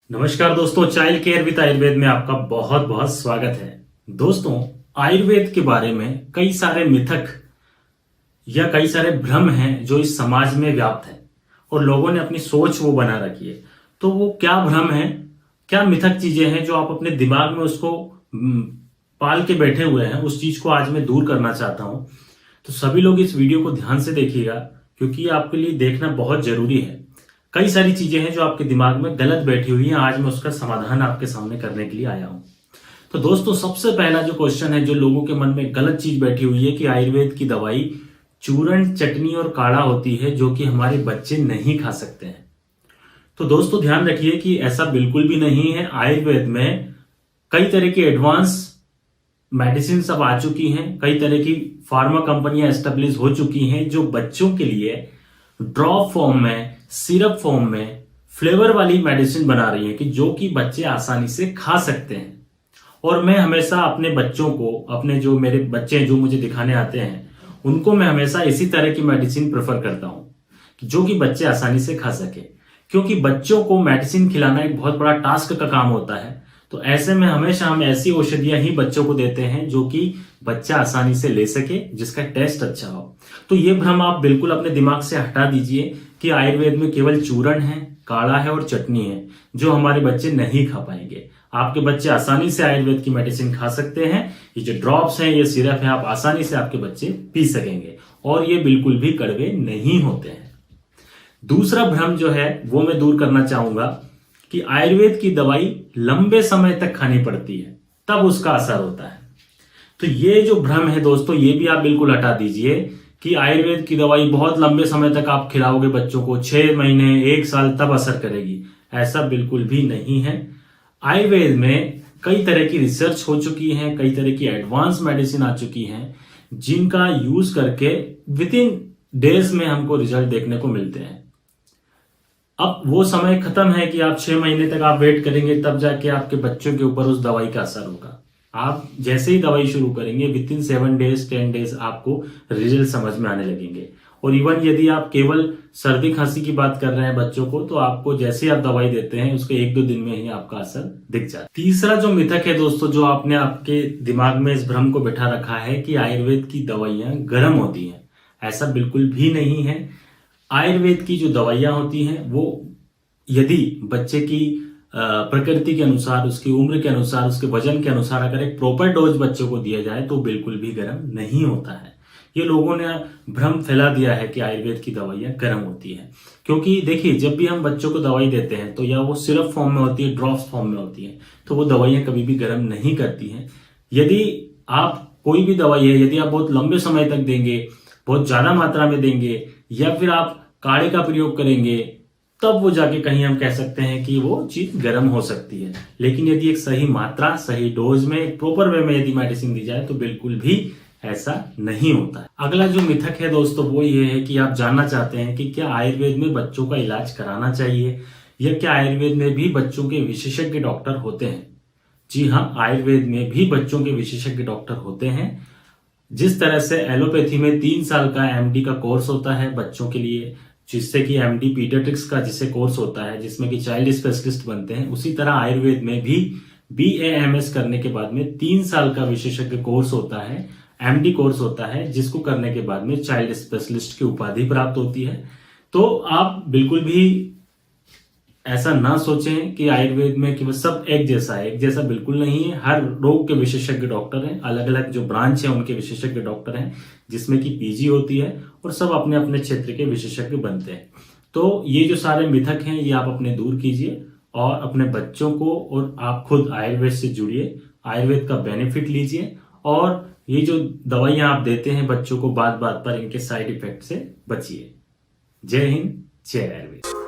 नमस्कार दोस्तों, child care with Ayurveda में आपका बहुत बहुत स्वागत है। दोस्तों, आयुर्वेद के बारे में कई सारे मिथक या कई सारे भ्रम हैं जो इस समाज में व्याप्त है और लोगों ने अपनी सोच वो बना रखी है। तो वो क्या भ्रम है, क्या मिथक चीजें हैं जो आप अपने दिमाग में उसको पाल के बैठे हुए हैं, उस चीज को आज मैं दूर करना चाहता हूं। तो सभी लोग इस वीडियो को ध्यान से देखिएगा क्योंकि आपके लिए देखना बहुत जरूरी है। कई सारी चीजें हैं जो आपके दिमाग में गलत बैठी हुई हैं, आज मैं उसका समाधान आपके सामने करने के लिए आया हूं। तो दोस्तों, सबसे पहला जो क्वेश्चन है जो लोगों के मन में गलत चीज बैठी हुई है कि आयुर्वेद की दवाई चूर्ण, चटनी और काढ़ा होती है जो कि हमारे बच्चे नहीं खा सकते हैं। तो दोस्तों ध्यान रखिए कि ऐसा बिल्कुल भी नहीं है। आयुर्वेद में कई तरह की एडवांस मेडिसिन सब आ चुकी हैं, कई तरह की फार्मा कंपनियां एस्टेब्लिश हो चुकी हैं जो बच्चों के लिए ड्रॉप फॉर्म में, सिरप फॉर्म में फ्लेवर वाली मेडिसिन बना रही है कि जो कि बच्चे आसानी से खा सकते हैं। और मैं हमेशा अपने बच्चों को, अपने जो मेरे बच्चे जो मुझे दिखाने आते हैं, उनको मैं हमेशा इसी तरह की मेडिसिन प्रेफर करता हूं जो कि बच्चे आसानी से खा सके, क्योंकि बच्चों को मेडिसिन खिलाना एक बहुत बड़ा टास्क का काम होता है। तो ऐसे में हमेशा हम ऐसी औषधियां ही बच्चों को देते हैं जो कि बच्चा आसानी से ले सके, जिसका टेस्ट अच्छा हो। तो ये भ्रम आप बिल्कुल अपने दिमाग से हटा दीजिए कि आयुर्वेद में केवल चूर्ण है, काढ़ा है और चटनी है जो हमारे बच्चे नहीं खा पाएंगे। आपके बच्चे आसानी से आयुर्वेद की मेडिसिन खा सकते हैं। ये जो ड्रॉप्स हैं, ये सिरप है, आप आसानी से आपके बच्चे पी सकेंगे और ये बिल्कुल भी कड़वे नहीं होते हैं। दूसरा भ्रम जो है वो मैं दूर करना चाहूंगा कि आयुर्वेद की दवाई लंबे समय तक खानी पड़ती है तब उसका असर होता है। तो ये जो भ्रम है दोस्तों, ये भी आप बिल्कुल हटा दीजिए कि आयुर्वेद की दवाई बहुत लंबे समय तक आप खिलाओगे बच्चों को, 6 महीने 1 साल तब असर करेगी। ऐसा बिल्कुल भी नहीं है। आयुर्वेद में कई तरह की रिसर्च हो चुकी है, कई तरह की एडवांस मेडिसिन आ चुकी हैं जिनका यूज करके विद इन डेज में हमको रिजल्ट देखने को मिलते हैं। अब वो समय खत्म है कि आप 6 महीने तक आप वेट करेंगे तब जाके आपके बच्चों के ऊपर उस दवाई का असर होगा। आप जैसे ही दवाई शुरू करेंगे विद इन 7 डेज 10 डेज आपको रिजल्ट समझ में आने लगेंगे। और इवन यदि आप केवल सर्दी खांसी की बात कर रहे हैं बच्चों को, तो आपको जैसे ही आप दवाई देते हैं उसके 1-2 दिन में ही आपका असर दिख जाता है। तीसरा जो मिथक है दोस्तों, जो आपने आपके दिमाग में इस भ्रम को बैठा रखा है कि आयुर्वेद की दवाइयां गर्म होती हैं, ऐसा बिल्कुल भी नहीं है। आयुर्वेद की जो दवाइयां होती हैं वो यदि बच्चे की प्रकृति के अनुसार, उसकी उम्र के अनुसार, उसके वजन के अनुसार अगर एक प्रॉपर डोज बच्चों को दिया जाए तो बिल्कुल भी गर्म नहीं होता है। ये लोगों ने भ्रम फैला दिया है कि आयुर्वेद की दवाइयां गर्म होती हैं, क्योंकि देखिए जब भी हम बच्चों को दवाई देते हैं तो या वो सिरप फॉर्म में होती है, ड्रॉप्स फॉर्म में होती है, तो वो दवाइयां कभी भी गर्म नहीं करती हैं। यदि आप कोई भी दवाई है, यदि आप बहुत लंबे समय तक देंगे, बहुत ज्यादा मात्रा में देंगे या फिर आप काढ़े का प्रयोग करेंगे, तब वो जाके कहीं हम कह सकते हैं कि वो चीज गर्म हो सकती है। लेकिन यदि एक सही मात्रा, सही डोज में, एक प्रॉपर वे में यदि मेडिसिन दी जाए तो बिल्कुल भी ऐसा नहीं होता है। अगला जो मिथक है दोस्तों वो ये है कि आप जानना चाहते हैं कि क्या आयुर्वेद में बच्चों का इलाज कराना चाहिए या क्या आयुर्वेद में भी बच्चों के विशेषज्ञ डॉक्टर होते हैं। जी हाँ, आयुर्वेद में भी बच्चों के विशेषज्ञ डॉक्टर होते हैं। जिस तरह से एलोपैथी में 3 साल का एमडी का कोर्स होता है बच्चों के लिए, जिससे कि एमडी पीडियाट्रिक्स का जिसे कोर्स होता है जिसमें कि चाइल्ड स्पेशलिस्ट बनते हैं, उसी तरह आयुर्वेद में भी बीएएमएस करने के बाद में 3 साल का विशेषज्ञ कोर्स होता है, एमडी कोर्स होता है, जिसको करने के बाद में चाइल्ड स्पेशलिस्ट की उपाधि प्राप्त होती है। तो आप बिल्कुल भी ऐसा ना सोचें कि आयुर्वेद में कि सब एक जैसा है, एक जैसा बिल्कुल नहीं है। हर रोग के विशेषज्ञ डॉक्टर हैं, अलग अलग जो ब्रांच है उनके विशेषज्ञ डॉक्टर हैं, जिसमें कि पीजी होती है और सब अपने अपने क्षेत्र के विशेषज्ञ बनते हैं। तो ये जो सारे मिथक हैं ये आप अपने दूर कीजिए और अपने बच्चों को और आप खुद आयुर्वेद से जुड़िए, आयुर्वेद का बेनिफिट लीजिए और ये जो दवाइयां आप देते हैं बच्चों को बात बात पर इनके साइड इफेक्ट से बचिए। जय हिंद, जय आयुर्वेद।